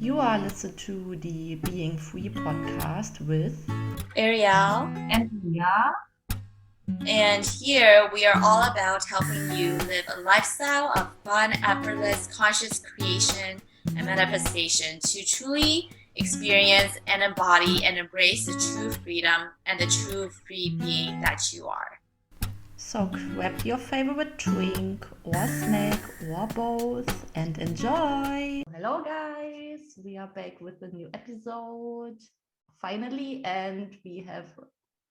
You are listening to the Being Free podcast with Arielle, And yeah, and here we are all about helping you live a lifestyle of fun, effortless, conscious creation and manifestation to truly experience and embody and embrace the true freedom and the true free being that you are. So grab your favorite drink or snack or both and enjoy. Hello guys, we are back with a new episode finally, and we have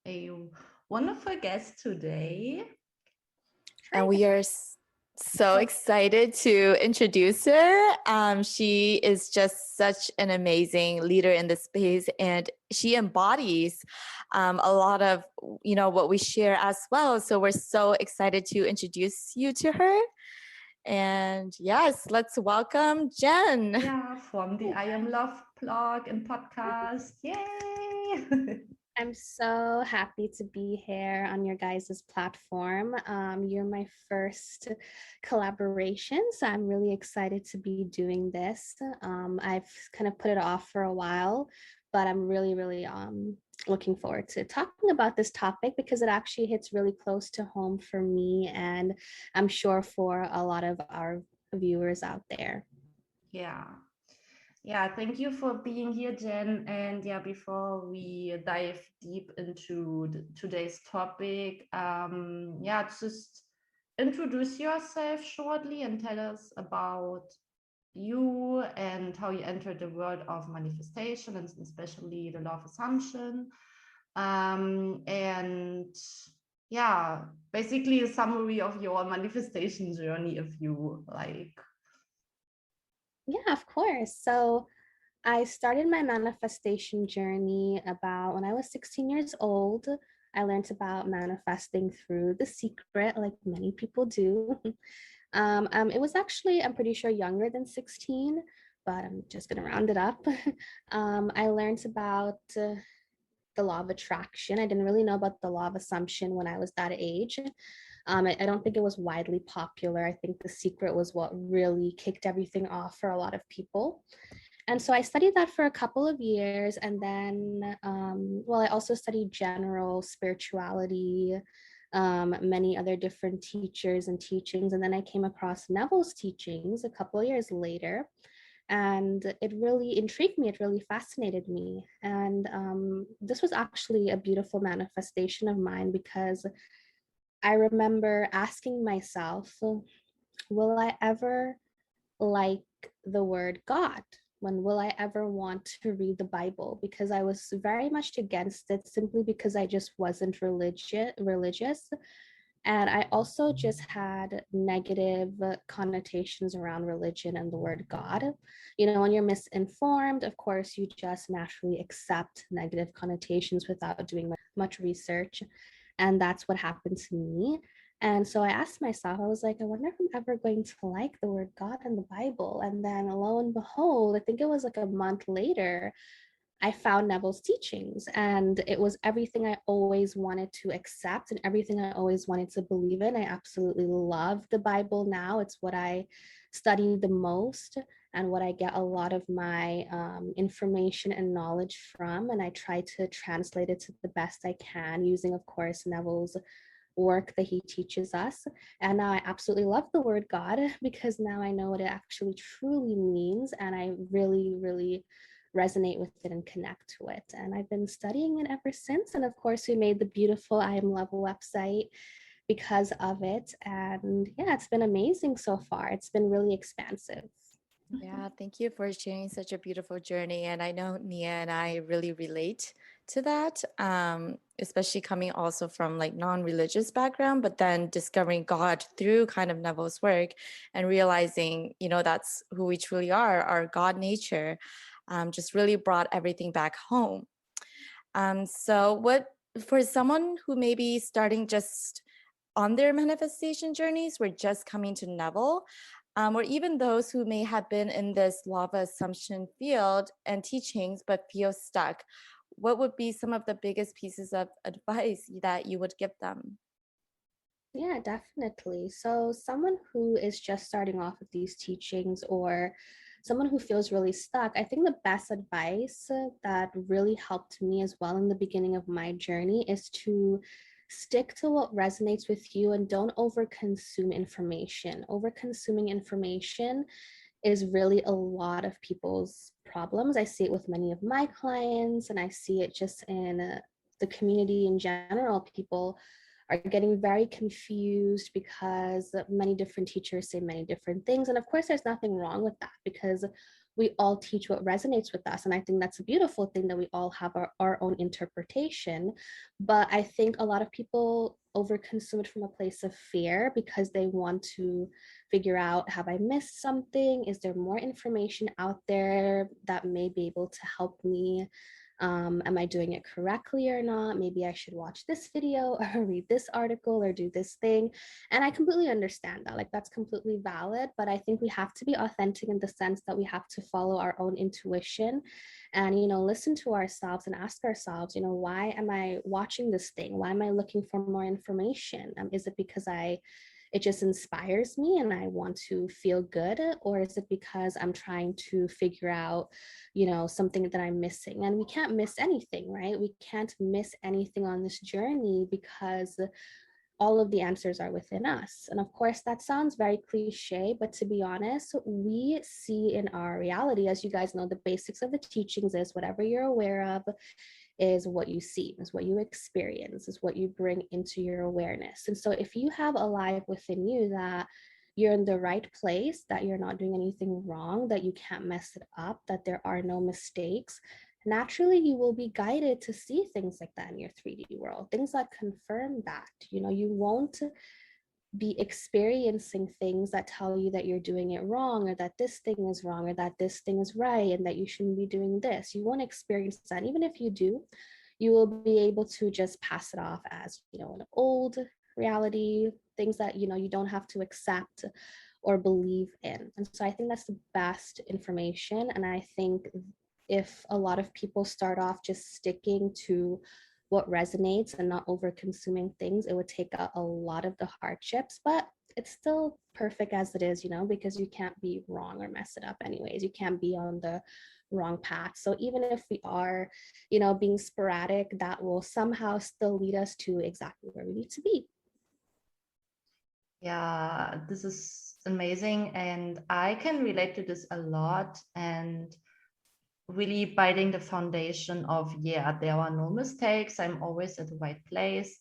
a wonderful guest today. And we are so excited to introduce her. She is just such an amazing leader in this space, and she embodies a lot of what we share as well. So we're so excited to introduce you to her. And yes, let's welcome Jen. Yeah, from the IAM Love blog and podcast. Yay! I'm so happy to be here on your guys' platform. You're my first collaboration, so I'm really excited to be doing this. I've kind of put it off for a while, but I'm really looking forward to talking about this topic because it actually hits really close to home for me, and I'm sure for a lot of our viewers out there. Yeah, thank you for being here, Jen. And yeah, before we dive deep into today's topic, just introduce yourself shortly and tell us about you and how you entered the world of manifestation and especially the law of assumption. And yeah, basically a summary of your manifestation journey, if you like. Yeah, of course. So I started my manifestation journey about when I was 16 years old. I learned about manifesting through The Secret, like many people do. It was actually, I'm pretty sure, younger than 16, but I'm just going to round it up. I learned about the law of attraction. I didn't really know about the law of assumption when I was that age. I don't think it was widely popular. I think The Secret was what really kicked everything off for a lot of people. And so I studied that for a couple of years. And then, I also studied general spirituality, many other different teachers and teachings. And then I came across Neville's teachings a couple of years later. And it really intrigued me. It really fascinated me. And this was actually a beautiful manifestation of mine because I remember asking myself, will I ever like the word God? When will I ever want to read the Bible? Because I was very much against it simply because I just wasn't religious. And I also just had negative connotations around religion and the word God. You know, when you're misinformed, of course, you just naturally accept negative connotations without doing much research. And that's what happened to me. And so I asked myself, I was like, I wonder if I'm ever going to like the word God in the Bible. And then lo and behold, I think it was like a month later, I found Neville's teachings, and it was everything I always wanted to accept and everything I always wanted to believe in. I absolutely love the Bible now. It's what I study the most and what I get a lot of my information and knowledge from. And I try to translate it to the best I can using, of course, Neville's work that he teaches us. And now I absolutely love the word God because now I know what it actually truly means. And I really resonate with it and connect to it. And I've been studying it ever since. And of course, we made the beautiful I Am Love website because of it. And yeah, it's been amazing so far. It's been really expansive. Yeah, thank you for sharing such a beautiful journey. And I know Nia and I really relate to that, especially coming also from like non-religious background, but then discovering God through kind of Neville's work and realizing, that's who we truly are, our God nature, just really brought everything back home. So what, for someone who may be starting just on their manifestation journeys, we're just coming to Neville, or even those who may have been in this law of assumption field and teachings but feel stuck, what would be some of the biggest pieces of advice that you would give them? Yeah, definitely. So someone who is just starting off with these teachings or someone who feels really stuck, I think the best advice that really helped me as well in the beginning of my journey is to stick to what resonates with you and don't overconsume information. Overconsuming information is really a lot of people's problems. I see it with many of my clients, and I see it just in the community in general. People are getting very confused because many different teachers say many different things. And of course, there's nothing wrong with that, because we all teach what resonates with us. And I think that's a beautiful thing, that we all have our own interpretation. But I think a lot of people overconsume it from a place of fear, because they want to figure out, have I missed something? Is there more information out there that may be able to help me? Am I doing it correctly or not? Maybe I should watch this video or read this article or do this thing. And I completely understand that. Like, that's completely valid. But I think we have to be authentic in the sense that we have to follow our own intuition and, listen to ourselves and ask ourselves, why am I watching this thing? Why am I looking for more information? Is it because it just inspires me and I want to feel good? Or is it because I'm trying to figure out, something that I'm missing? And we can't miss anything, right? We can't miss anything on this journey, because all of the answers are within us. And of course, that sounds very cliche, but to be honest, we see in our reality, as you guys know, the basics of the teachings is whatever you're aware of is what you see, is what you experience, is what you bring into your awareness. And so if you have alive within you that you're in the right place, that you're not doing anything wrong, that you can't mess it up, that there are no mistakes, naturally you will be guided to see things like that in your 3D world, things that confirm that. You won't be experiencing things that tell you that you're doing it wrong, or that this thing is wrong, or that this thing is right, and that you shouldn't be doing this. You won't experience that. Even if you do, you will be able to just pass it off as, an old reality, things that, you don't have to accept or believe in. And so I think that's the best information. And I think if a lot of people start off just sticking to what resonates and not over consuming things, it would take out a lot of the hardships. But it's still perfect as it is, because you can't be wrong or mess it up anyways. You can't be on the wrong path. So even if we are, being sporadic, that will somehow still lead us to exactly where we need to be. Yeah, this is amazing. And I can relate to this a lot, and really biting the foundation of, there are no mistakes. I'm always at the right place.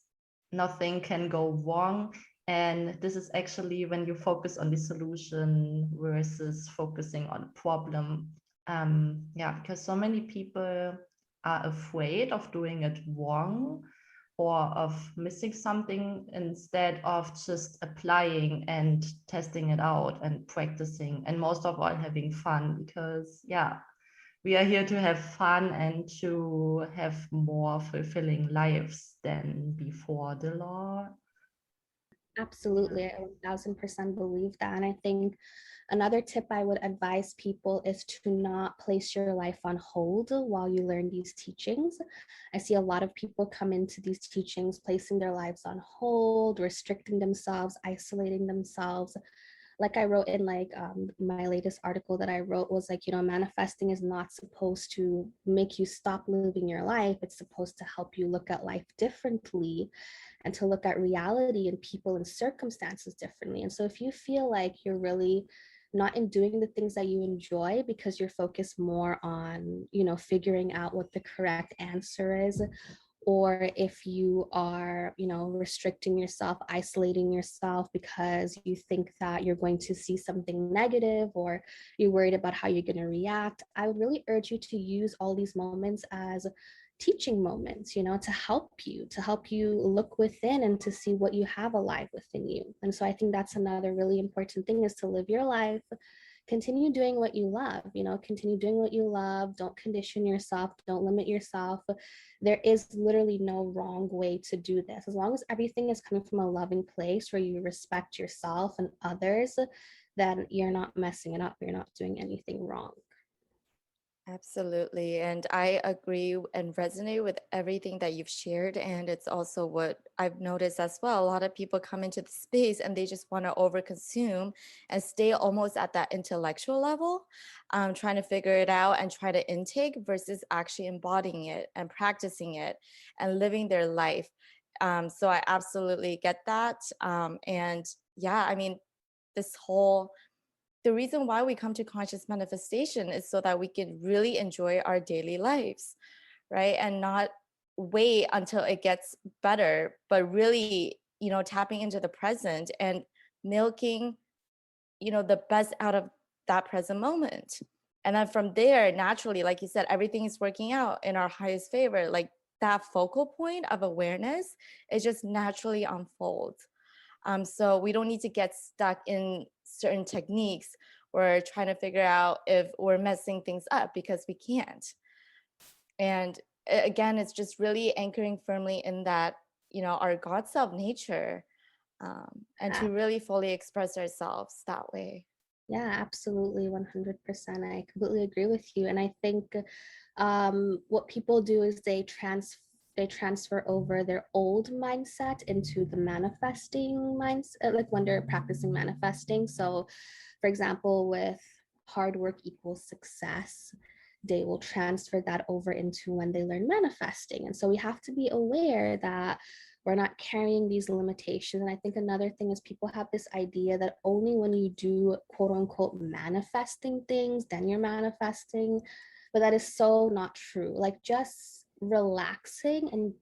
Nothing can go wrong. And this is actually when you focus on the solution versus focusing on the problem. Because so many people are afraid of doing it wrong or of missing something, instead of just applying and testing it out and practicing, and most of all having fun, because we are here to have fun and to have more fulfilling lives than before the law. Absolutely, I 1000% believe that. And I think another tip I would advise people is to not place your life on hold while you learn these teachings. I see a lot of people come into these teachings placing their lives on hold, restricting themselves, isolating themselves. Like I wrote in my latest article that I wrote was manifesting is not supposed to make you stop living your life. It's supposed to help you look at life differently and to look at reality and people and circumstances differently. And so if you feel like you're really not in doing the things that you enjoy because you're focused more on, figuring out what the correct answer is, or if you are, restricting yourself, isolating yourself because you think that you're going to see something negative, or you're worried about how you're going to react, I would really urge you to use all these moments as teaching moments, to help you look within and to see what you have alive within you. And so I think that's another really important thing, is to live your life, continue doing what you love, continue doing what you love. Don't condition yourself, don't limit yourself. There is literally no wrong way to do this. As long as everything is coming from a loving place where you respect yourself and others, then you're not messing it up, you're not doing anything wrong. Absolutely. And I agree and resonate with everything that you've shared. And it's also what I've noticed as well. A lot of people come into the space and they just want to overconsume and stay almost at that intellectual level, trying to figure it out and try to intake versus actually embodying it and practicing it and living their life. So I absolutely get that. And yeah, I mean, this whole the reason why we come to conscious manifestation is so that we can really enjoy our daily lives, right? And not wait until it gets better, but really, tapping into the present and milking, the best out of that present moment. And then from there, naturally, like you said, everything is working out in our highest favor. Like that focal point of awareness, it just naturally unfolds. So we don't need to get stuck in certain techniques or trying to figure out if we're messing things up, because we can't. And again, it's just really anchoring firmly in that, our God self nature, and to really fully express ourselves that way. Yeah, absolutely, 100%. I completely agree with you. And I think what people do is they transfer over their old mindset into the manifesting mindset, like when they're practicing manifesting. So, for example, with hard work equals success, they will transfer that over into when they learn manifesting. And so we have to be aware that we're not carrying these limitations. And I think another thing is people have this idea that only when you do quote unquote manifesting things, then you're manifesting. But that is so not true. Like just relaxing and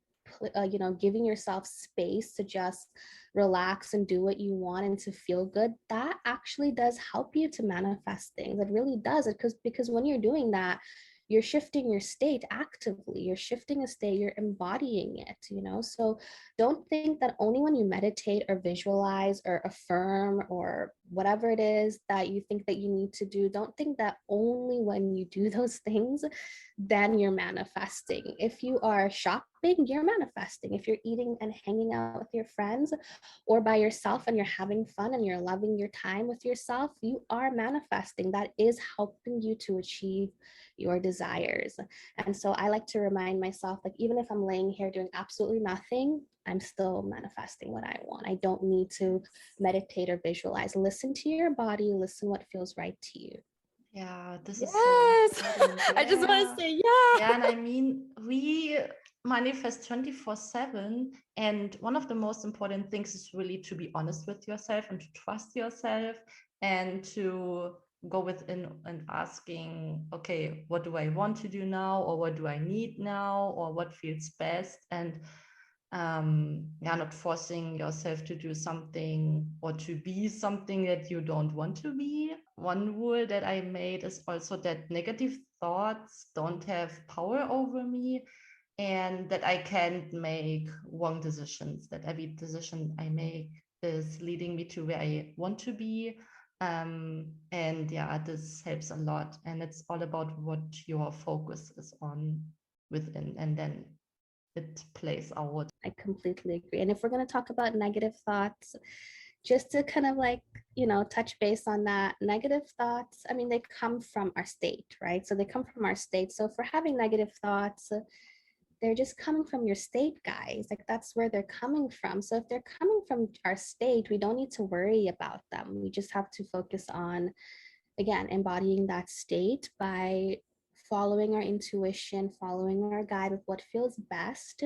giving yourself space to just relax and do what you want and to feel good, that actually does help you to manifest things. It really does. Because when you're doing that, you're shifting your state actively, you're shifting a state, you're embodying it. So don't think that only when you meditate or visualize or affirm or whatever it is that you think that you need to do, don't think that only when you do those things then you're manifesting. If you are shopping, you're manifesting. If you're eating and hanging out with your friends or by yourself and you're having fun and you're loving your time with yourself, you are manifesting. That is helping you to achieve your desires. And so I like to remind myself, like, even if I'm laying here doing absolutely nothing, I'm still manifesting what I want. I don't need to meditate or visualize. Listen to your body, listen what feels right to you. Yeah, this Yes. is so important. I just want Yeah. to say, yeah. Yeah, and I mean, we manifest 24/7, and one of the most important things is really to be honest with yourself and to trust yourself and to go within and asking, okay, what do I want to do now, or what do I need now, or what feels best? And not forcing yourself to do something or to be something that you don't want to be. One rule that I made is also that negative thoughts don't have power over me, and that I can't make wrong decisions, that every decision I make is leading me to where I want to be. And yeah, this helps a lot. And it's all about what your focus is on within, and then it plays out. I completely agree. And if we're going to talk about negative thoughts, just to kind of like, touch base on that, negative thoughts, I mean, they come from our state, right? So they come from our state. So if we're having negative thoughts, they're just coming from your state, guys. Like that's where they're coming from. So if they're coming from our state, we don't need to worry about them. We just have to focus on, again, embodying that state by following our intuition, following our guide with what feels best,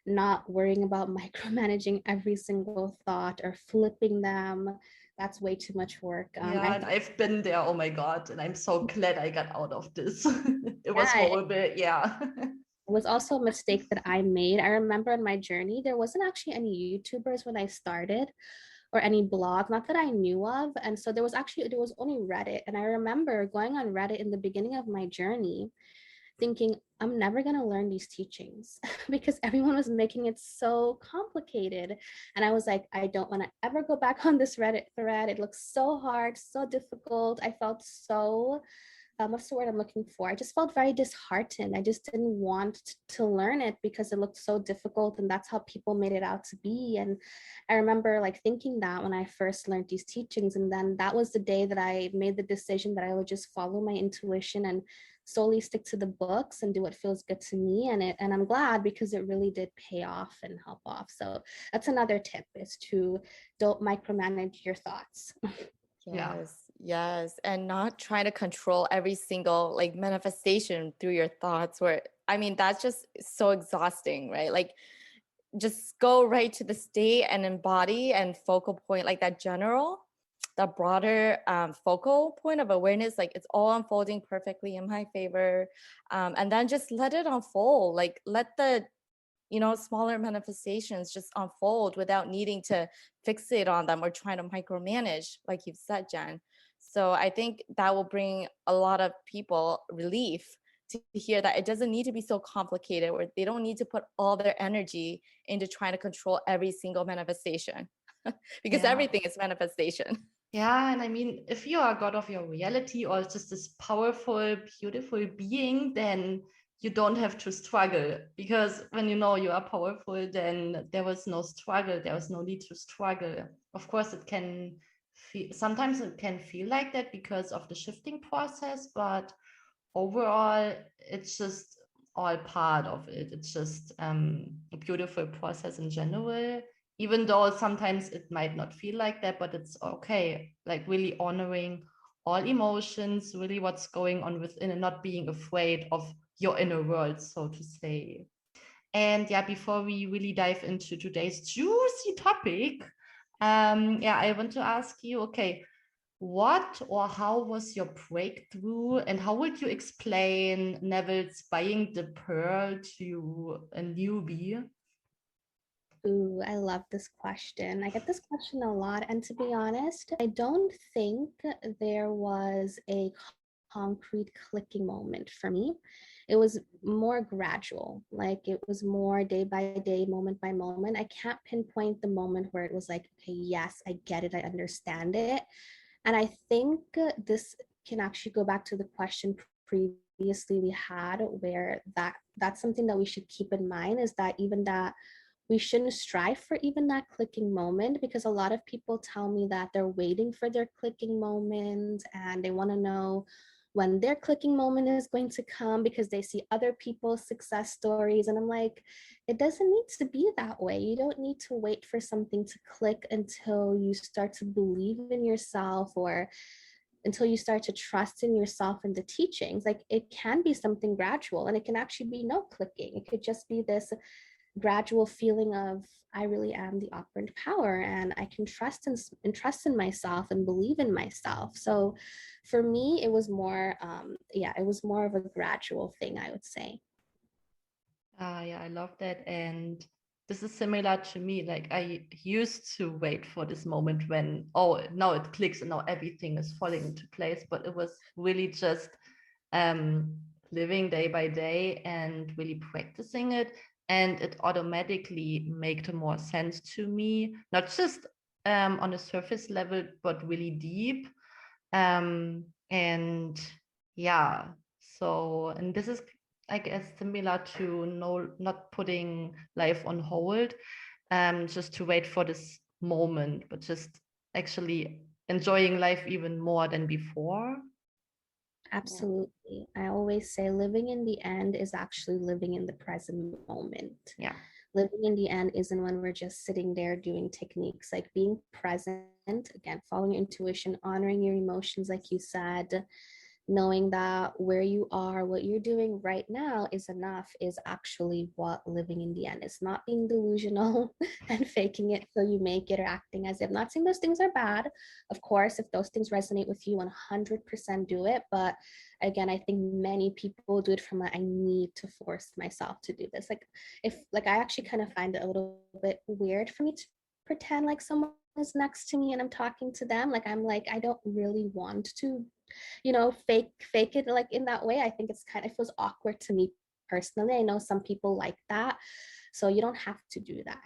not worrying about micromanaging every single thought or flipping them. That's way too much work. Yeah, and I've been there. Oh my God. And I'm so glad I got out of this. It was Yeah, horrible. Yeah. it was also a mistake that I made. I remember in my journey, there wasn't actually any YouTubers when I started or any blog, not that I knew of. And so there was only Reddit. And I remember going on Reddit in the beginning of my journey thinking, I'm never going to learn these teachings because everyone was making it so complicated. And I was like, I don't want to ever go back on this Reddit thread. It looks so hard, so difficult. I felt so, what's the word I'm looking for? I just felt very disheartened. I just didn't want to learn it because it looked so difficult and that's how people made it out to be. And I remember like thinking that when I first learned these teachings. And then that was the day that I made the decision that I would just follow my intuition and solely stick to the books and do what feels good to me. And I'm glad, because it really did pay off and help off. So that's another tip, is to don't micromanage your thoughts. Yeah. Yes. And not trying to control every single like manifestation through your thoughts, where, I mean, that's just so exhausting, right? Like, just go right to the state and embody and focal point, like that broader focal point of awareness, like it's all unfolding perfectly in my favor. And then just let it unfold, like let the, smaller manifestations just unfold without needing to fixate on them or trying to micromanage, like you've said, Jen. So I think that will bring a lot of people relief to hear that it doesn't need to be so complicated, or they don't need to put all their energy into trying to control every single manifestation because everything is manifestation. Yeah, and I mean, if you are God of your reality, or just this powerful, beautiful being, then you don't have to struggle, because when you know you are powerful, then there was no struggle, there was no need to struggle. Of course, it can feel, sometimes it can feel like that because of the shifting process, but overall, it's just all part of it. It's just a beautiful process in general, even though sometimes it might not feel like that, but it's okay. Like really honoring all emotions, really what's going on within, and not being afraid of your inner world, so to say. And yeah, before we really dive into today's juicy topic, I want to ask you, okay, what or how was your breakthrough, and how would you explain Neville's buying the pearl to a newbie? Ooh, I love this question. I get this question a lot. And to be honest, I don't think there was a concrete clicking moment for me. It was more gradual, like it was more day by day, moment by moment. I can't pinpoint the moment where it was like, okay, yes, I get it, I understand it. And I think this can actually go back to the question previously we had, where that's something that we should keep in mind, is that even that we shouldn't strive for even that clicking moment, because a lot of people tell me that they're waiting for their clicking moment and they want to know when their clicking moment is going to come because they see other people's success stories. And I'm like, it doesn't need to be that way. You don't need to wait for something to click until you start to believe in yourself, or until you start to trust in yourself and the teachings. Like, it can be something gradual, and it can actually be no clicking. It could just be this gradual feeling of, I really am the operant power, and I can trust in myself and believe in myself. So for me, it was more it was more of a gradual thing, I would say. Yeah, I love that. And this is similar to me. Like, I used to wait for this moment when, oh, now it clicks and now everything is falling into place. But it was really just living day by day and really practicing it. And it automatically made more sense to me, not just on a surface level, but really deep. And yeah, so, and this is, I guess, similar to not putting life on hold, just to wait for this moment, but just actually enjoying life even more than before. Absolutely. I always say living in the end is actually living in the present moment. Yeah. Living in the end isn't when we're just sitting there doing techniques. Like, being present, again, following your intuition, honoring your emotions, like you said, knowing that where you are, what you're doing right now is enough, is actually what living in the end is. Not being delusional and faking it till you make it, or acting as if. Not saying those things are bad. Of course, if those things resonate with you, 100% do it. But again, I think many people do it from a, I need to force myself to do this. Like I actually kind of find it a little bit weird for me to pretend like someone is next to me and I'm talking to them. Like, I'm like, I don't really want to, fake it like in that way. I think it feels awkward to me personally. I know some people like that, so you don't have to do that.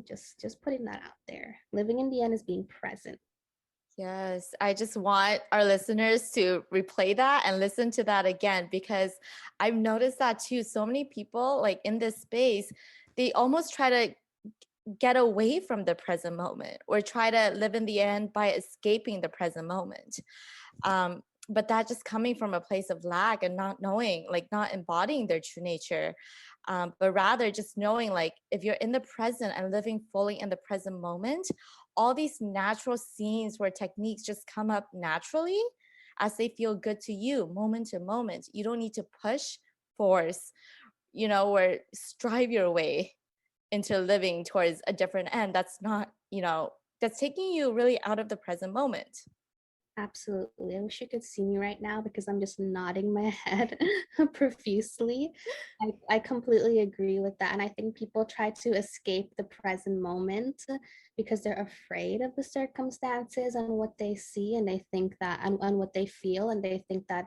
Just putting that out there. Living in the end is being present. Yes, I just want our listeners to replay that and listen to that again, because I've noticed that too. So many people, like in this space, they almost try to get away from the present moment, or try to live in the end by escaping the present moment. but that just coming from a place of lack and not knowing, like not embodying their true nature, but rather just knowing, like if you're in the present and living fully in the present moment, all these natural scenes where techniques just come up naturally as they feel good to you, moment to moment. You don't need to push, force, or strive your way into living towards a different end. That's not, that's taking you really out of the present moment. Absolutely. I wish you could see me right now because I'm just nodding my head profusely. I completely agree with that. And I think people try to escape the present moment because they're afraid of the circumstances and what they see, and they think that, and what they feel, and they think that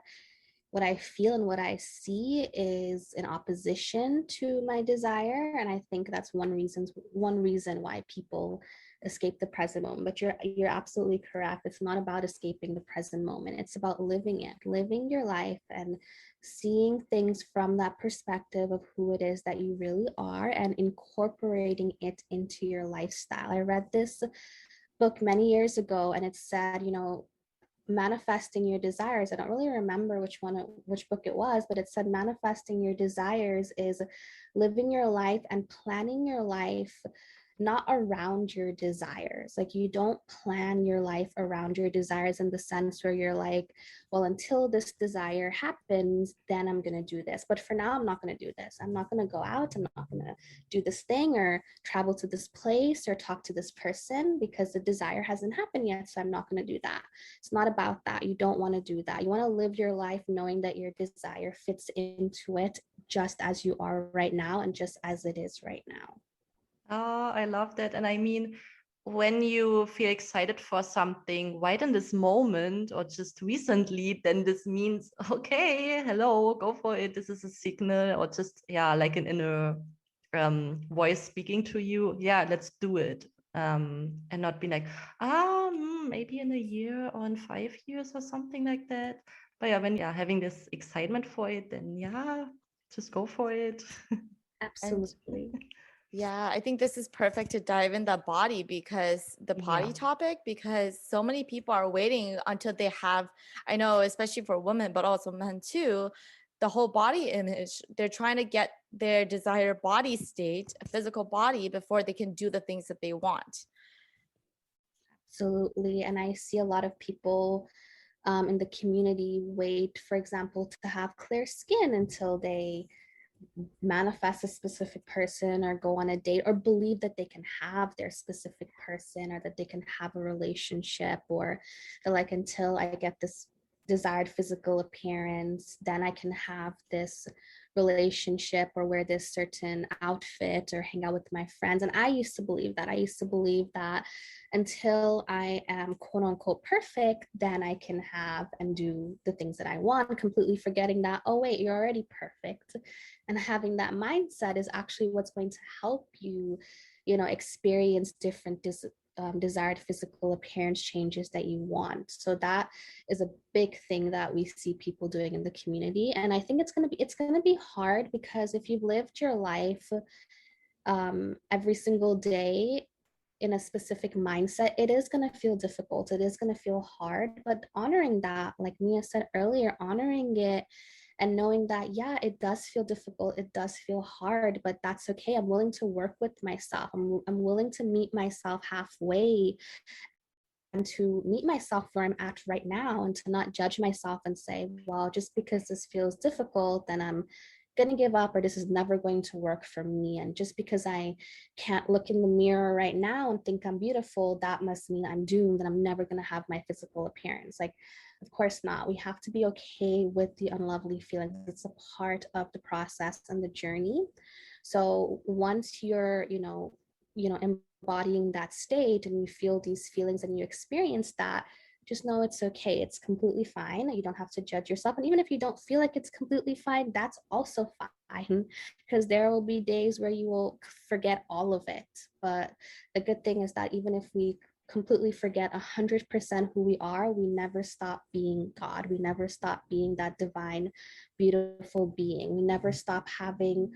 what I feel and what I see is in opposition to my desire. And I think that's one reason why people escape the present moment. But you're absolutely correct. It's not about escaping the present moment. It's about living it, living your life and seeing things from that perspective of who it is that you really are and incorporating it into your lifestyle. I read this book many years ago, and it said, manifesting your desires. I don't really remember which book it was, but it said manifesting your desires is living your life and planning your life not around your desires. Like, you don't plan your life around your desires in the sense where you're like, well, until this desire happens, then I'm going to do this. But for now, I'm not going to do this. I'm not going to go out. I'm not going to do this thing or travel to this place or talk to this person because the desire hasn't happened yet. So I'm not going to do that. It's not about that. You don't want to do that. You want to live your life knowing that your desire fits into it just as you are right now and just as it is right now. Oh, I love that. And I mean, when you feel excited for something right in this moment or just recently, then this means, okay, hello, go for it. This is a signal, or just, yeah, like an inner voice speaking to you. Yeah, let's do it. And not be like, maybe in a year or in 5 years or something like that. But yeah, when you're having this excitement for it, then yeah, just go for it. And Absolutely. yeah, I think this is perfect to dive in the body, because the body Yeah. topic, because so many people are waiting until they have, I know, especially for women, but also men too, the whole body image. They're trying to get their desired body state, a physical body, before they can do the things that they want. Absolutely. And I see a lot of people in the community wait, for example, to have clear skin until they manifest a specific person or go on a date or believe that they can have their specific person or that they can have a relationship, or they're like, until I get this desired physical appearance, then I can have this relationship or wear this certain outfit or hang out with my friends. And I used to believe that. I used to believe that until I am quote unquote perfect, then I can have and do the things that I want, completely forgetting that, oh wait, you're already perfect. And having that mindset is actually what's going to help you, experience different desired physical appearance changes that you want. So that is a big thing that we see people doing in the community. And I think it's going to be hard, because if you've lived your life every single day in a specific mindset, it is going to feel difficult. It is going to feel hard, but honoring that, like Mia said earlier, honoring it and knowing that, yeah, it does feel difficult, it does feel hard, but that's okay. I'm willing to work with myself. I'm willing to meet myself halfway and to meet myself where I'm at right now, and to not judge myself and say, well, just because this feels difficult, then I'm going to give up, or this is never going to work for me. And just because I can't look in the mirror right now and think I'm beautiful, that must mean I'm doomed and I'm never going to have my physical appearance. Like, of course not. We have to be okay with the unlovely feelings. It's a part of the process and the journey. So once you're, embodying that state and you feel these feelings and you experience that, just know it's okay. It's completely fine. You don't have to judge yourself. And even if you don't feel like it's completely fine, that's also fine, because there will be days where you will forget all of it. But the good thing is that even if we completely forget 100% who we are, we never stop being God. We never stop being that divine, beautiful being. We never stop having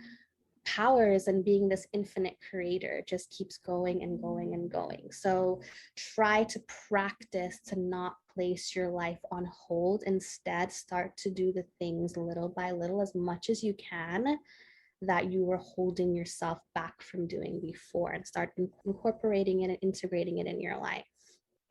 powers and being this infinite creator. It just keeps going and going and going. So try to practice to not place your life on hold. Instead, start to do the things little by little, as much as you can, that you were holding yourself back from doing before, and start incorporating it and integrating it in your life.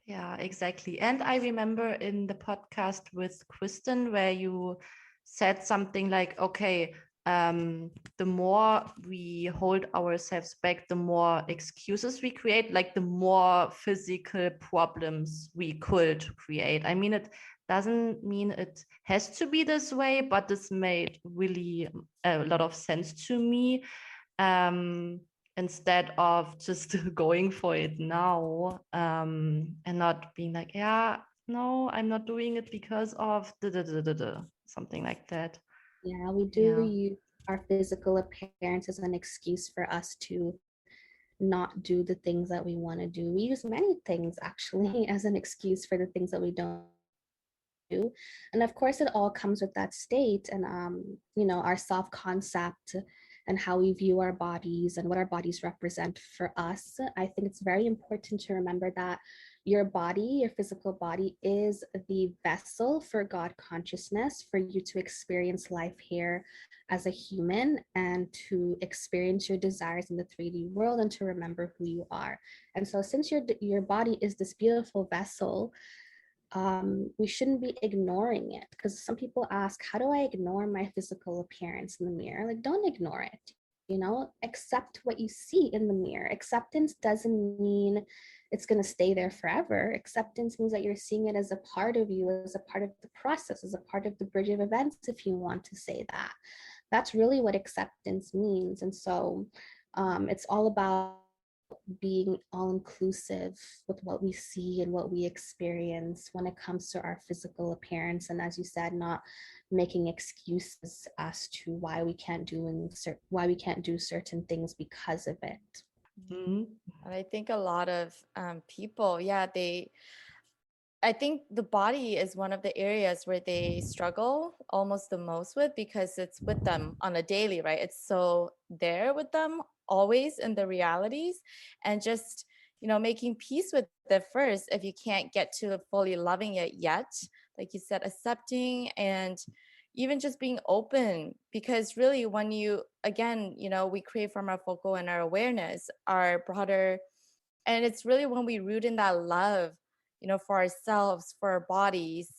Yeah, exactly. And I remember in the podcast with Kristen where you said something like, okay, the more we hold ourselves back, the more excuses we create, like the more physical problems we could create. I mean, it doesn't mean it has to be this way, but this made really a lot of sense to me. Instead of just going for it now, and not being like, yeah, no, I'm not doing it because of something like that. Yeah, we do Yeah. use our physical appearance as an excuse for us to not do the things that we want to do. We use many things actually as an excuse for the things that we don't do. And of course, it all comes with that state and, our self concept and how we view our bodies and what our bodies represent for us. I think it's very important to remember that your body, your physical body, is the vessel for God consciousness, for you to experience life here as a human and to experience your desires in the 3D world and to remember who you are. And so since your body is this beautiful vessel, we shouldn't be ignoring it, because some people ask, how do I ignore my physical appearance in the mirror? Like, don't ignore it. Accept what you see in the mirror. Acceptance doesn't mean it's going to stay there forever. Acceptance means that you're seeing it as a part of you, as a part of the process, as a part of the bridge of events, if you want to say that. That's really what acceptance means. And so it's all about being all inclusive with what we see and what we experience when it comes to our physical appearance. And as you said, not making excuses as to why we can't do certain things because of it. Mhm. And I think a lot of people, I think the body is one of the areas where they struggle almost the most with, because it's with them on a daily, right? It's so there with them always in the realities, and just, making peace with it first. If you can't get to fully loving it yet, like you said, accepting and even just being open, because really when you, again, we create from our focal and our awareness, our broader, and it's really when we root in that love, for ourselves, for our bodies,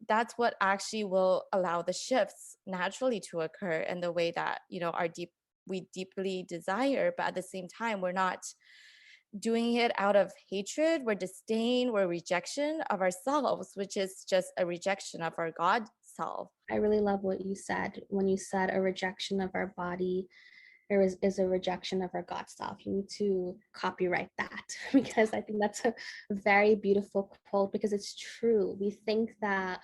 that's what actually will allow the shifts naturally to occur in the way that, we deeply desire. But at the same time, we're not doing it out of hatred, we're disdain, we're rejection of ourselves, which is just a rejection of our God self. I really love what you said when you said a rejection of our body is a rejection of our God self. You need to copyright that because I think that's a very beautiful quote, because it's true. We think that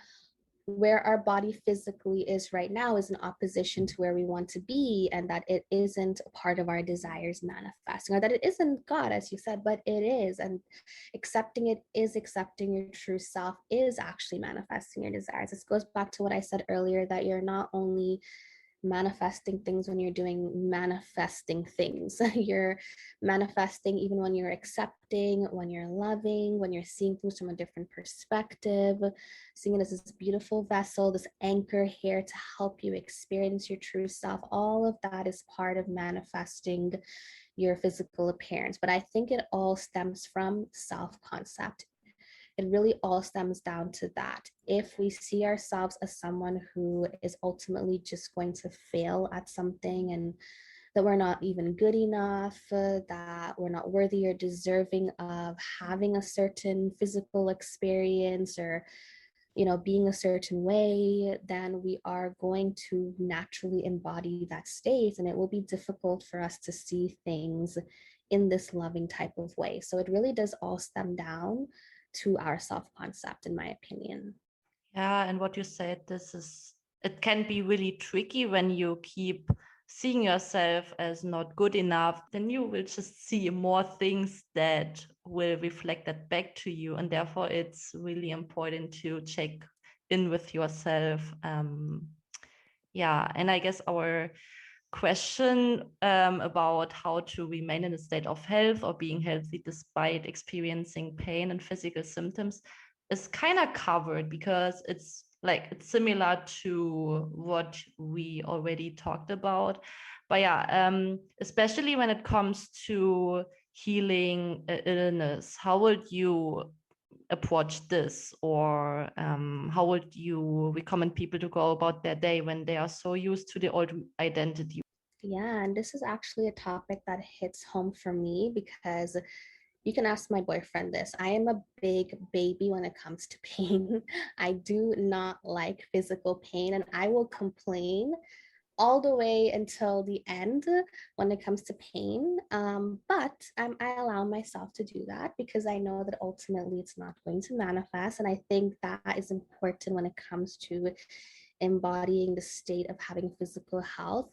where our body physically is right now is in opposition to where we want to be, and that it isn't a part of our desires manifesting, or that it isn't God, as you said, but it is. And accepting it is accepting your true self, is actually manifesting your desires. This goes back to what I said earlier, that you're not only manifesting things when you're doing manifesting things. You're manifesting even when you're accepting, when you're loving, when you're seeing things from a different perspective, seeing it as this beautiful vessel, this anchor here to help you experience your true self. All of that is part of manifesting your physical appearance. But I think it all stems from self-concept. It really all stems down to that. If we see ourselves as someone who is ultimately just going to fail at something, and that we're not even good enough, that we're not worthy or deserving of having a certain physical experience, or being a certain way, then we are going to naturally embody that state, and it will be difficult for us to see things in this loving type of way. So it really does all stem down to our self-concept, in my opinion. Yeah, and what you said, it can be really tricky when you keep seeing yourself as not good enough. Then you will just see more things that will reflect that back to you, and therefore it's really important to check in with yourself. Yeah, and I guess our question about how to remain in a state of health or being healthy despite experiencing pain and physical symptoms is kind of covered because it's similar to what we already talked about. But yeah, especially when it comes to healing illness, how would you approach this, or how would you recommend people to go about their day when they are so used to the old identity? Yeah, and this is actually a topic that hits home for me because you can ask my boyfriend this. I am a big baby when it comes to pain. I do not like physical pain, and I will complain all the way until the end when it comes to pain. But I allow myself to do that because I know that ultimately it's not going to manifest. And I think that is important when it comes to embodying the state of having physical health,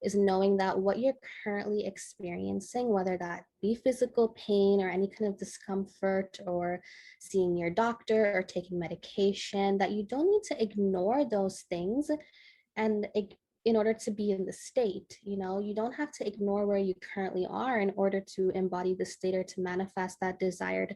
is knowing that what you're currently experiencing, whether that be physical pain or any kind of discomfort or seeing your doctor or taking medication, that you don't need to ignore those things and in order to be in the state. You don't have to ignore where you currently are in order to embody the state or to manifest that desired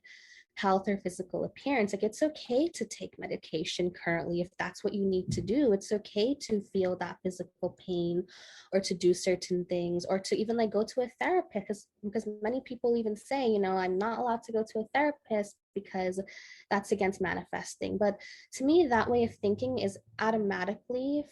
health or physical appearance. Like, it's okay to take medication currently if that's what you need to do. It's okay to feel that physical pain or to do certain things, or to even like go to a therapist, because many people even say, I'm not allowed to go to a therapist because that's against manifesting. But to me, that way of thinking is automatically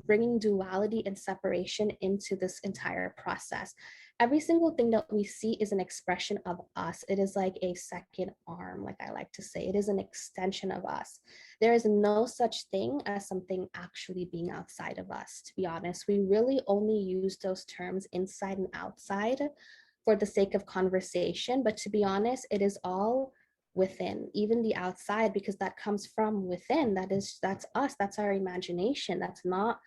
bringing duality and separation into this entire process. Every single thing that we see is an expression of us. It is like a second arm, like I like to say. It is an extension of us. There is no such thing as something actually being outside of us, to be honest. We really only use those terms inside and outside for the sake of conversation. But to be honest, it is all within, even the outside, because that comes from within. That's us. That's our imagination. That's not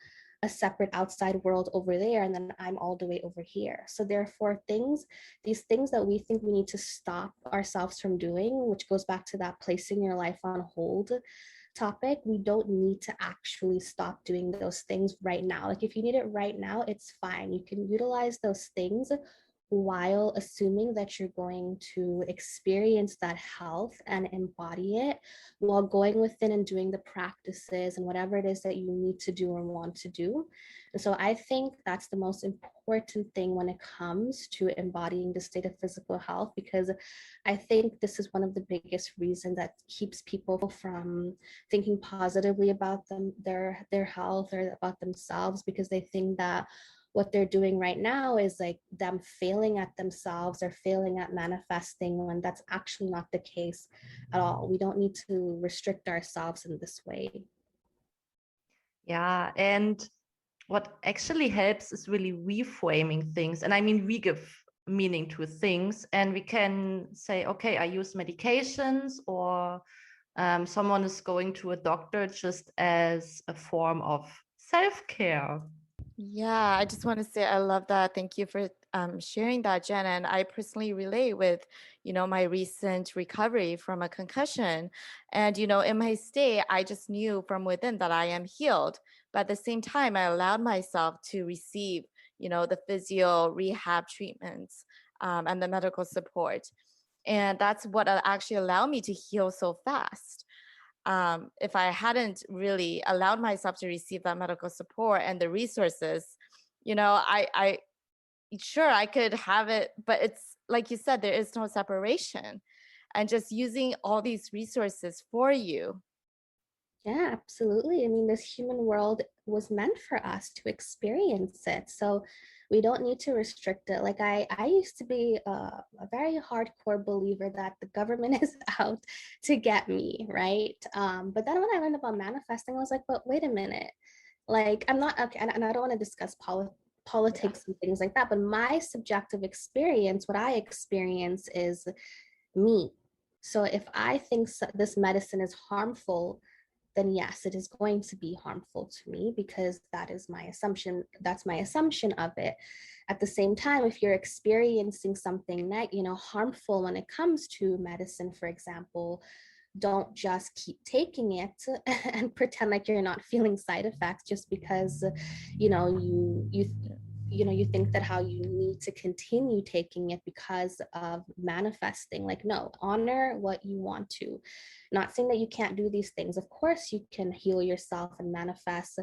a separate outside world over there, and then I'm all the way over here. So therefore, these things that we think we need to stop ourselves from doing, which goes back to that placing your life on hold topic, we don't need to actually stop doing those things right now. Like, if you need it right now, it's fine. You can utilize those things while assuming that you're going to experience that health and embody it, while going within and doing the practices and whatever it is that you need to do or want to do. And so I think that's the most important thing when it comes to embodying the state of physical health, because I think this is one of the biggest reasons that keeps people from thinking positively about their health or about themselves, because they think that what they're doing right now is like them failing at themselves or failing at manifesting, when that's actually not the case at all. We don't need to restrict ourselves in this way. Yeah, and what actually helps is really reframing things. And I mean, we give meaning to things, and we can say, okay, I use medications, or someone is going to a doctor just as a form of self-care. Yeah, I just want to say I love that. Thank you for sharing that, Jen. And I personally relate with, my recent recovery from a concussion. And, in my stay, I just knew from within that I am healed. But at the same time, I allowed myself to receive, the physio rehab treatments and the medical support. And that's what actually allowed me to heal so fast. If I hadn't really allowed myself to receive that medical support and the resources, I sure I could have it, but it's like you said, there is no separation, and just using all these resources for you. Yeah, absolutely. I mean, this human world was meant for us to experience it. So we don't need to restrict it. Like, I used to be a very hardcore believer that the government is out to get me, right? But then when I learned about manifesting, I was like, but wait a minute. Like, I'm not, okay, and I don't want to discuss politics and things like that, but my subjective experience, what I experience is me. So if I think this medicine is harmful, then yes, it is going to be harmful to me, because that is my assumption. That's my assumption of it. At the same time, if you're experiencing something harmful when it comes to medicine, for example, don't just keep taking it and pretend like you're not feeling side effects just because you you think that how you need to continue taking it because of manifesting. Like, no, honor what you want to. Not saying that you can't do these things. Of course you can heal yourself and manifest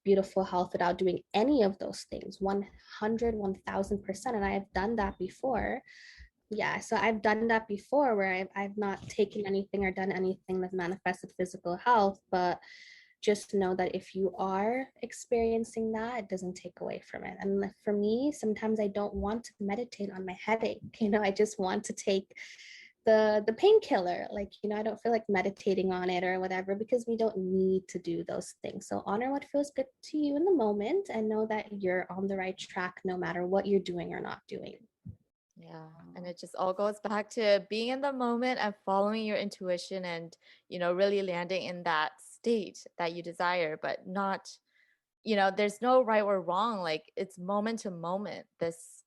beautiful health without doing any of those things. 100, 1000%. And I have done that before. Yeah, so I've done that before where I've not taken anything or done anything that manifested physical health, but just know that if you are experiencing that, it doesn't take away from it. And for me, sometimes I don't want to meditate on my headache. I just want to take the painkiller. Like, I don't feel like meditating on it or whatever, because we don't need to do those things. So honor what feels good to you in the moment and know that you're on the right track no matter what you're doing or not doing. Yeah. And it just all goes back to being in the moment and following your intuition and, really landing in that state that you desire, but not, there's no right or wrong. Like, it's moment to moment, this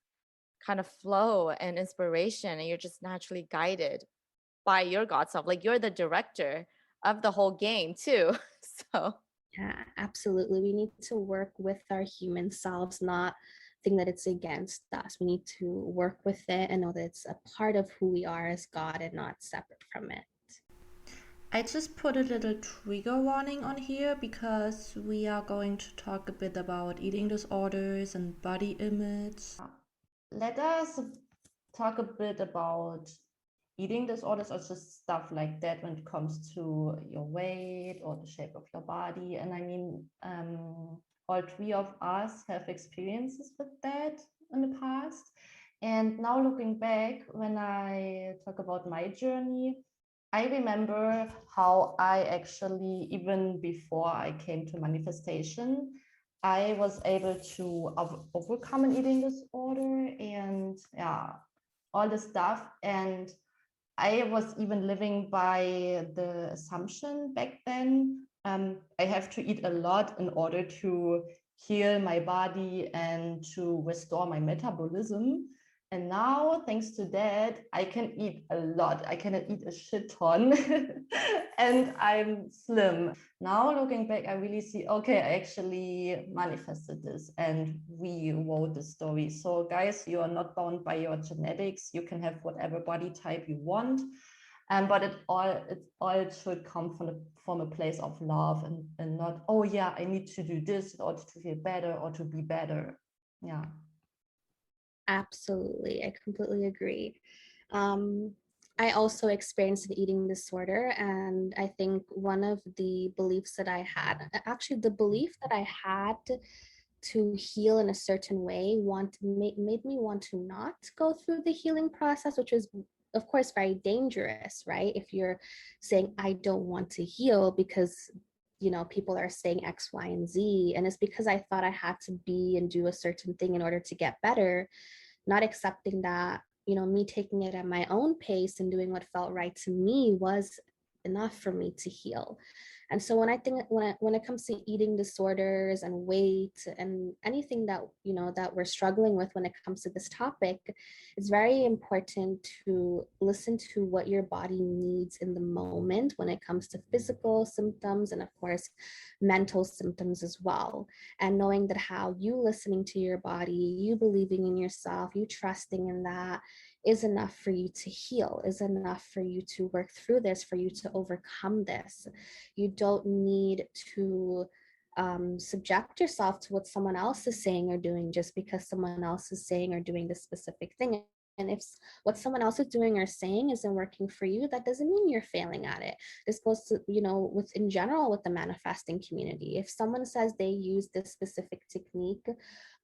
kind of flow and inspiration, and you're just naturally guided by your God self. Like, you're the director of the whole game too. So Yeah, absolutely. We need to work with our human selves, not think that it's against us. We need to work with it and know that it's a part of who we are as God and not separate from it. I just put a little trigger warning on here because we are going to talk a bit about eating disorders and body image. Let us talk a bit about eating disorders or just stuff like that when it comes to your weight or the shape of your body. And I mean, all three of us have experiences with that in the past. And now looking back, when I talk about my journey, I remember how I actually, even before I came to manifestation, I was able to overcome an eating disorder and all the stuff. And I was even living by the assumption back then, I have to eat a lot in order to heal my body and to restore my metabolism. And now, thanks to that, I can eat a lot. I can eat a shit ton and I'm slim. Now, looking back, I really see, okay, I actually manifested this and we wrote the story. So guys, you are not bound by your genetics. You can have whatever body type you want. But it all should come from a place of love and not, oh yeah, I need to do this in order to feel better or to be better. Yeah. Absolutely. I completely agree. I also experienced an eating disorder, and I think one of the beliefs that I had, actually the belief that I had to heal in a certain way made me want to not go through the healing process, which was of course very dangerous, right? If you're saying I don't want to heal because people are saying X, Y, and Z, and it's because I thought I had to be and do a certain thing in order to get better, not accepting that me taking it at my own pace and doing what felt right to me was enough for me to heal. And so when I think when it comes to eating disorders and weight and anything that that we're struggling with when it comes to this topic, it's very important to listen to what your body needs in the moment when it comes to physical symptoms and of course mental symptoms as well. And knowing that how you listening to your body, you believing in yourself, you trusting in that is enough for you to heal, is enough for you to work through this, for you to overcome this. You don't need to subject yourself to what someone else is saying or doing just because someone else is saying or doing this specific thing. And if what someone else is doing or saying isn't working for you, that doesn't mean you're failing at it. This goes to, with in general with the manifesting community. If someone says they use this specific technique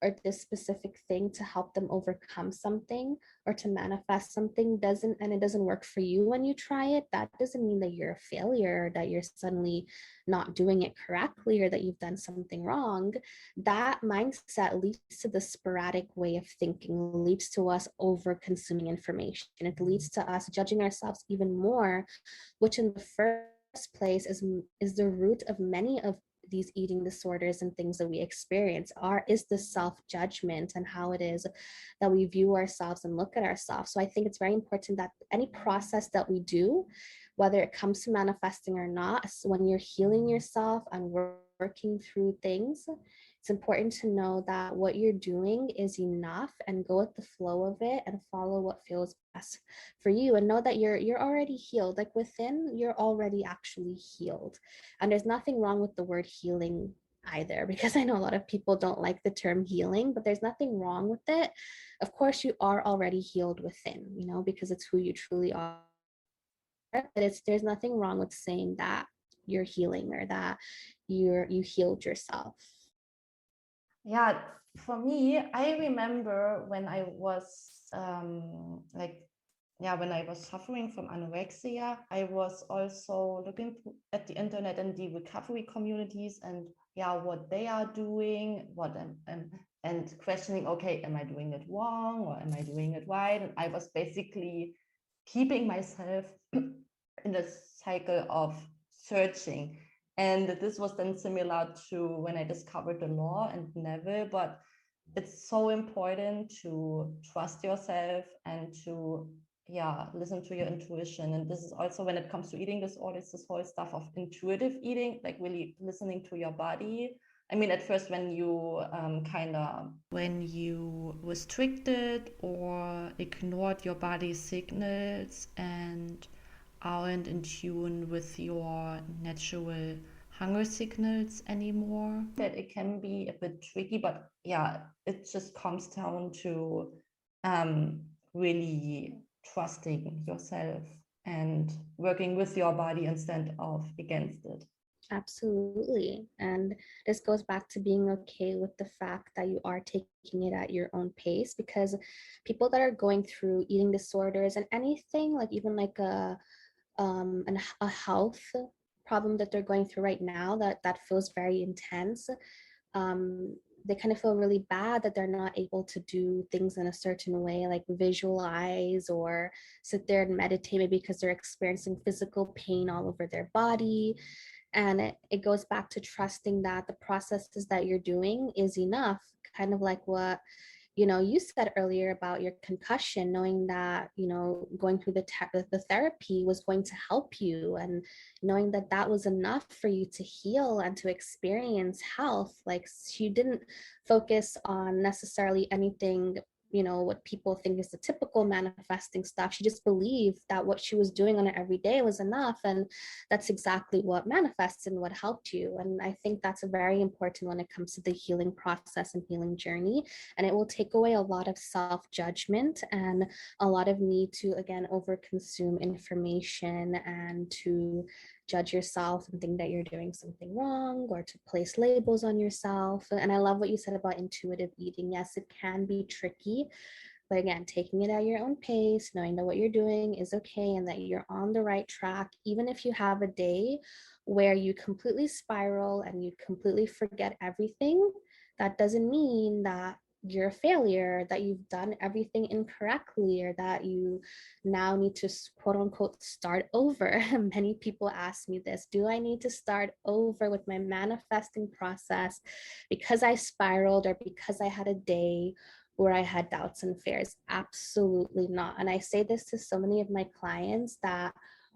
or this specific thing to help them overcome something or to manifest something and it doesn't work for you when you try it, that doesn't mean that you're a failure or that you're suddenly not doing it correctly or that you've done something wrong. That mindset leads to the sporadic way of thinking, leads to us over consuming information. It leads to us judging ourselves even more, which in the first place is the root of many of these eating disorders and things that we experience is the self-judgment and how it is that we view ourselves and look at ourselves. So I think it's very important that any process that we do, whether it comes to manifesting or not, when you're healing yourself and working through things, it's important to know that what you're doing is enough, and go with the flow of it and follow what feels best for you, and know that you're already healed. Like within, you're already actually healed. And there's nothing wrong with the word healing either, because I know a lot of people don't like the term healing, but there's nothing wrong with it. Of course, you are already healed within, because it's who you truly are. But there's nothing wrong with saying that you're healing, or that you healed yourself. Yeah, for me, I remember when I was when I was suffering from anorexia, I was also looking at the internet and the recovery communities, and what they are doing, and questioning, okay, am I doing it wrong or am I doing it right? And I was basically keeping myself in a cycle of searching. And this was then similar to when I discovered the law and Neville, but it's so important to trust yourself and to listen to your intuition. And this is also when it comes to eating disorders, this whole stuff of intuitive eating, like really listening to your body. I mean, at first, when you when you restricted or ignored your body's signals and aren't in tune with your natural hunger signals anymore, that it can be a bit tricky, but it just comes down to really trusting yourself and working with your body instead of against it. Absolutely. And this goes back to being okay with the fact that you are taking it at your own pace, because people that are going through eating disorders and anything, like even like a health problem that they're going through right now that feels very intense, they kind of feel really bad that they're not able to do things in a certain way, like visualize or sit there and meditate, maybe because they're experiencing physical pain all over their body. And it goes back to trusting that the processes that you're doing is enough, kind of like what you said earlier about your concussion, knowing that going through the therapy was going to help you, and knowing that that was enough for you to heal and to experience health. Like, she didn't focus on necessarily anything, what people think is the typical manifesting stuff. She just believed that what she was doing on an everyday was enough, and that's exactly what manifests and what helped you. And I think that's very important when it comes to the healing process and healing journey. And it will take away a lot of self-judgment and a lot of need to, again, overconsume information and to judge yourself and think that you're doing something wrong, or to place labels on yourself. And I love what you said about intuitive eating. Yes, it can be tricky, but again, taking it at your own pace, knowing that what you're doing is okay and that you're on the right track, even if you have a day where you completely spiral and you completely forget everything, that doesn't mean that you're a failure, that you've done everything incorrectly, or that you now need to quote unquote start over. Many people ask me this: do I need to start over with my manifesting process because I spiraled or because I had a day where I had doubts and fears? Absolutely not. And I say this to so many of my clients, that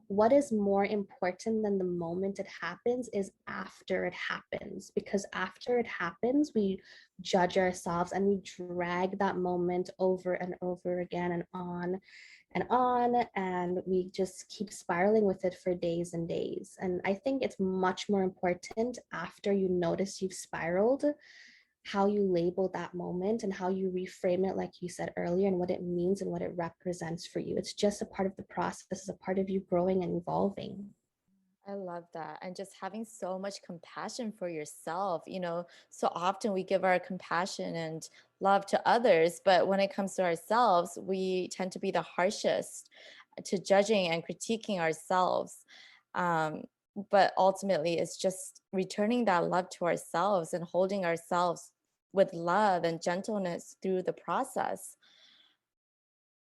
what is more important than the moment it happens is after it happens. Because after it happens, we judge ourselves and we drag that moment over and over again and on, and we just keep spiraling with it for days and days. And I think it's much more important, after you notice you've spiraled, how you label that moment and how you reframe it, like you said earlier, and what it means and what it represents for you. It's just a part of the process, it's a part of you growing and evolving. I love that. And just having so much compassion for yourself. So often we give our compassion and love to others, but when it comes to ourselves, we tend to be the harshest to judging and critiquing ourselves. But ultimately, it's just returning that love to ourselves and holding ourselves with love and gentleness through the process.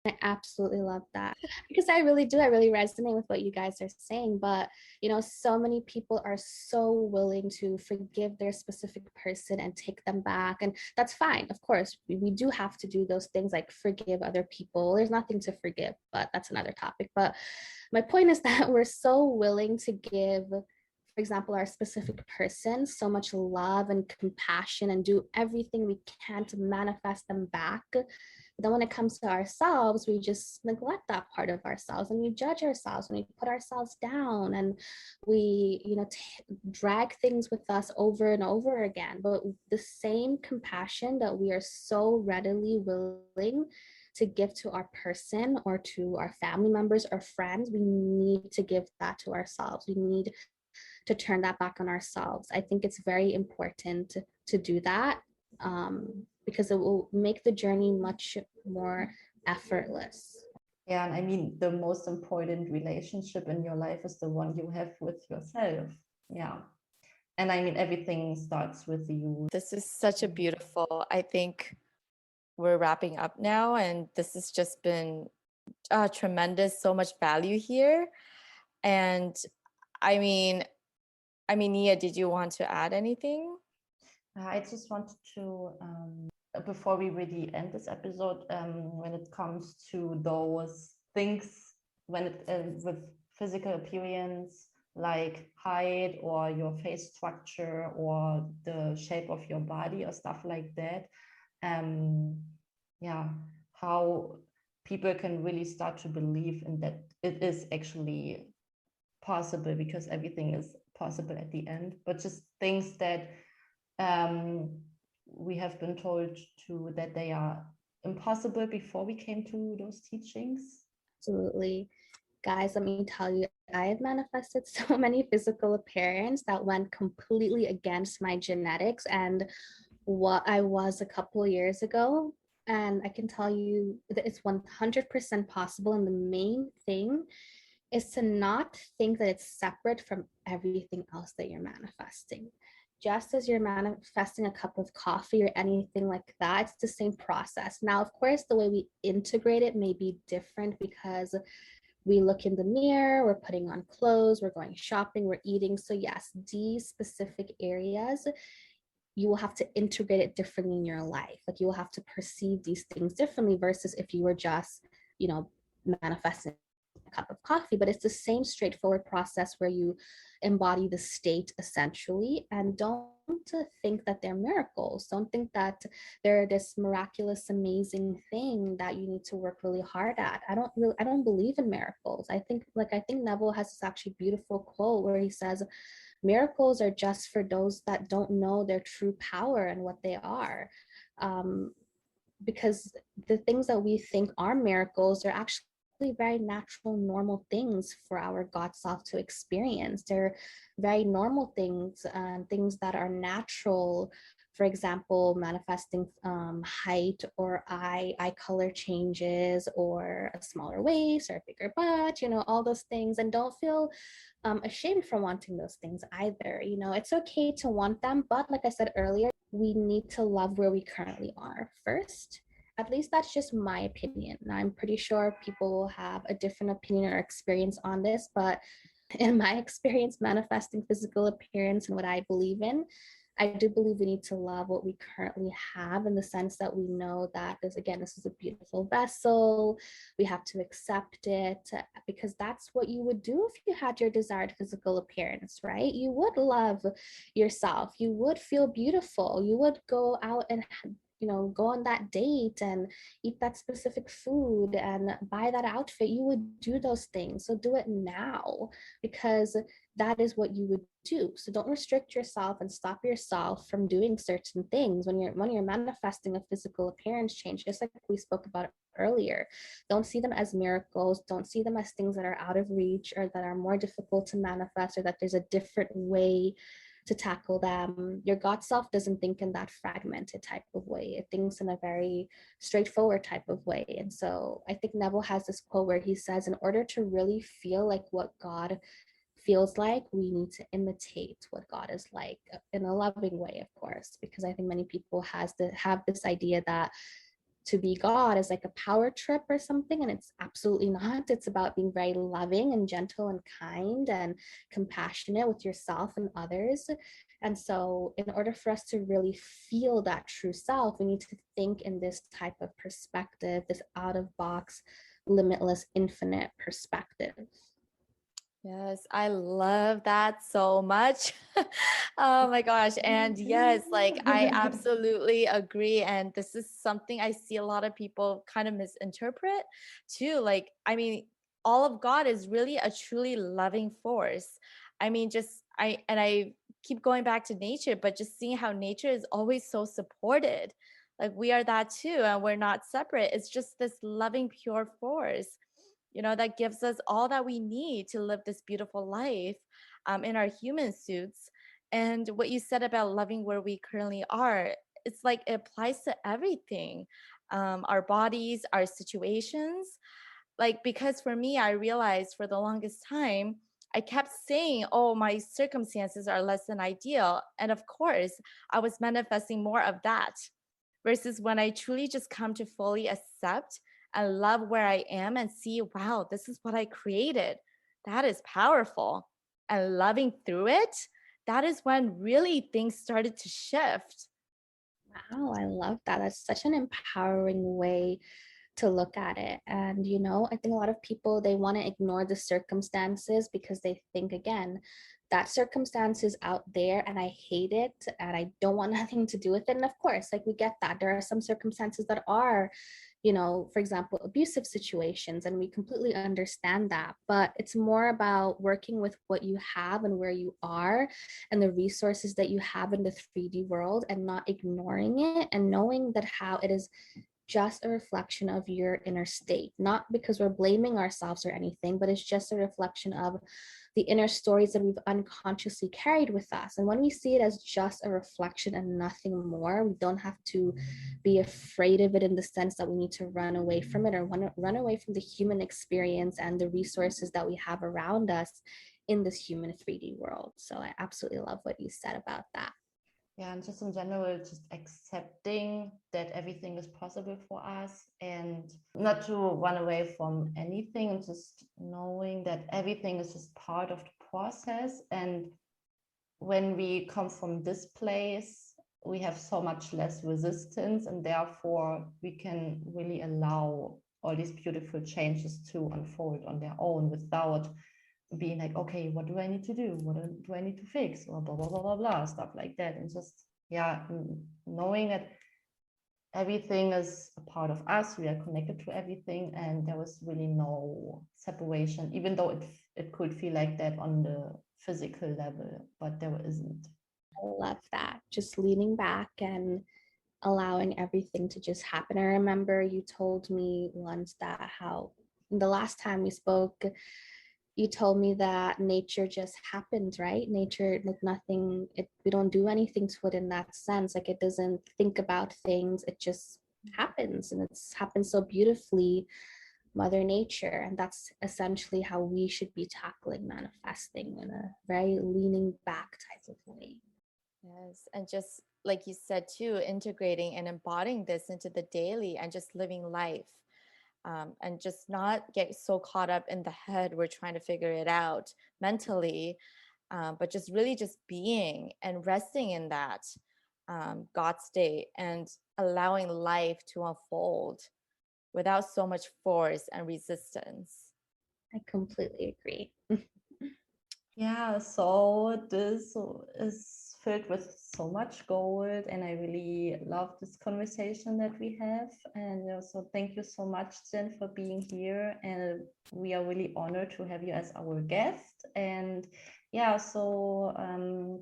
I absolutely love that, because I really resonate with what you guys are saying. But so many people are so willing to forgive their specific person and take them back, and that's fine. Of course, we do have to do those things, like forgive other people. There's nothing to forgive, but that's another topic. But my point is that we're so willing to give for example, our specific person so much love and compassion and do everything we can to manifest them back. But then when it comes to ourselves, we just neglect that part of ourselves, and we judge ourselves, and we put ourselves down, and we, drag things with us over and over again. But the same compassion that we are so readily willing to give to our person or to our family members or friends, we need to give that to ourselves. We need to turn that back on ourselves. I think it's very important to do that, because it will make the journey much more effortless. Yeah, and I mean, the most important relationship in your life is the one you have with yourself. Yeah. And I mean, everything starts with you. This is such a beautiful, I think we're wrapping up now, and this has just been tremendous, so much value here. And I mean, Nia, did you want to add anything? I just wanted to, before we really end this episode, when it comes to those things, when it with physical appearance, like height or your face structure or the shape of your body or stuff like that, yeah, how people can really start to believe in that it is actually possible, because everything is possible at the end. But just things that we have been told to that they are impossible before we came to those teachings. Absolutely. Guys, let me tell you, I have manifested so many physical appearance that went completely against my genetics and what I was a couple of years ago. And I can tell you that it's 100% possible. And the main thing is to not think that it's separate from everything else that you're manifesting. Just as you're manifesting a cup of coffee or anything like that, it's the same process. Now, of course, the way we integrate it may be different because we look in the mirror, we're putting on clothes, we're going shopping, we're eating. So yes, these specific areas, you will have to integrate it differently in your life. Like, you will have to perceive these things differently versus if you were just, manifesting a cup of coffee. But it's the same straightforward process where you embody the state essentially. And don't think that they're miracles. Don't think that they're this miraculous, amazing thing that you need to work really hard at. I don't believe in miracles. I think Neville has this actually beautiful quote where he says, miracles are just for those that don't know their true power and what they are. Because the things that we think are miracles are actually very natural, normal things for our God self to experience. They're very normal things, things that are natural. For example, manifesting height or eye color changes, or a smaller waist or a bigger butt, all those things. And don't feel ashamed for wanting those things either. It's okay to want them, but like I said earlier, we need to love where we currently are first. At least that's just my opinion. I'm pretty sure people will have a different opinion or experience on this, but in my experience manifesting physical appearance and what I believe in, I do believe we need to love what we currently have, in the sense that we know that this is a beautiful vessel. We have to accept it, because that's what you would do if you had your desired physical appearance, right? You would love yourself. You would feel beautiful. You would go out and go on that date and eat that specific food and buy that outfit. You would do those things. So do it now, because that is what you would do. So don't restrict yourself and stop yourself from doing certain things when you're manifesting a physical appearance change, just like we spoke about earlier. Don't see them as miracles. Don't see them as things that are out of reach or that are more difficult to manifest, or that there's a different way to tackle them. Your God self doesn't think in that fragmented type of way. It thinks in a very straightforward type of way. And so I think Neville has this quote where he says, in order to really feel like what God feels like, we need to imitate what God is like, in a loving way, of course, because I think many people have this idea that to be God is like a power trip or something, and it's absolutely not. It's about being very loving and gentle and kind and compassionate with yourself and others. And so in order for us to really feel that true self, we need to think in this type of perspective, this out of box, limitless, infinite perspective. Yes, I love that so much. Oh my gosh. And yes, like I absolutely agree. And this is something I see a lot of people kind of misinterpret too. Like, I mean, all of God is really a truly loving force. I mean, I keep going back to nature, but just seeing how nature is always so supported. Like we are that too, and we're not separate. It's just this loving, pure force, that gives us all that we need to live this beautiful life, in our human suits. And what you said about loving where we currently are, it's like it applies to everything, our bodies, our situations. Like, because for me, I realized for the longest time, I kept saying, oh, my circumstances are less than ideal. And of course, I was manifesting more of that, versus when I truly just come to fully accept and love where I am and see, wow, this is what I created. That is powerful. And loving through it, that is when really things started to shift. Wow, I love that. That's such an empowering way to look at it. And, I think a lot of people, they want to ignore the circumstances because they think, again, that circumstance is out there and I hate it and I don't want nothing to do with it. And of course, like we get that. There are some circumstances that are, for example, abusive situations, and we completely understand that. But it's more about working with what you have and where you are and the resources that you have in the 3D world, and not ignoring it, and knowing that how it is just a reflection of your inner state, not because we're blaming ourselves or anything, but it's just a reflection of the inner stories that we've unconsciously carried with us. And when we see it as just a reflection and nothing more, we don't have to be afraid of it in the sense that we need to run away from it, or run away from the human experience and the resources that we have around us in this human 3D world. So I absolutely love what you said about that. Yeah, and just in general, just accepting that everything is possible for us and not to run away from anything, and just knowing that everything is just part of the process. And when we come from this place, we have so much less resistance, and therefore we can really allow all these beautiful changes to unfold on their own without being like, okay, what do I need to do? What do I need to fix? Or blah, blah, blah, blah, blah, stuff like that. And just, yeah, knowing that everything is a part of us, we are connected to everything, and there was really no separation, even though it could feel like that on the physical level, but there isn't. I love that. Just leaning back and allowing everything to just happen. I remember you told me once that how the last time we spoke, you told me that nature just happens, right? Nature, like nothing, we don't do anything to it in that sense. Like it doesn't think about things, it just happens, and it's happened so beautifully, Mother Nature. And that's essentially how we should be tackling manifesting, in a very leaning back type of way. Yes. And just like you said too, integrating and embodying this into the daily and just living life. And just not get so caught up in the head, we're trying to figure it out mentally, but just really just being and resting in that God state, and allowing life to unfold without so much force and resistance. I completely agree. Yeah, so this is filled with so much gold, and I really love this conversation that we have. And so thank you so much, Jen, for being here. And we are really honored to have you as our guest. And yeah, so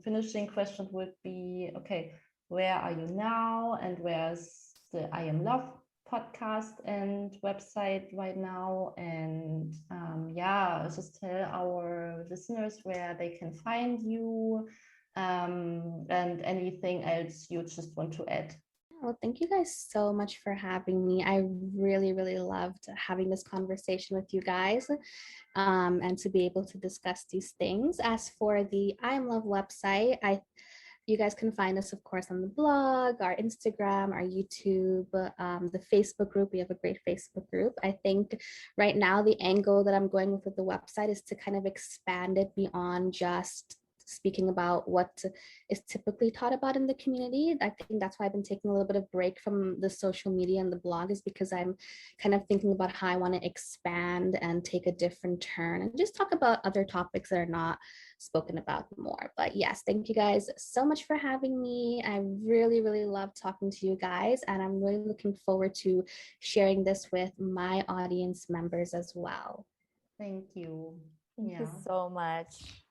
finishing question would be, okay, where are you now, and where's the I Am Love podcast and website right now? And yeah, just tell our listeners where they can find you, and anything else you just want to add. Well, thank you guys so much for having me. I really, really loved having this conversation with you guys, and to be able to discuss these things. As for the I Am Love website, you guys can find us, of course, on the blog, our Instagram, our YouTube, the Facebook group. We have a great Facebook group. I think right now the angle that I'm going with the website is to kind of expand it beyond just speaking about what is typically taught about in the community. I think that's why I've been taking a little bit of break from the social media and the blog, is because I'm kind of thinking about how I want to expand and take a different turn and just talk about other topics that are not spoken about more. But yes, thank you guys so much for having me. I really, really love talking to you guys, and I'm really looking forward to sharing this with my audience members as well. Thank you. Thank you so much.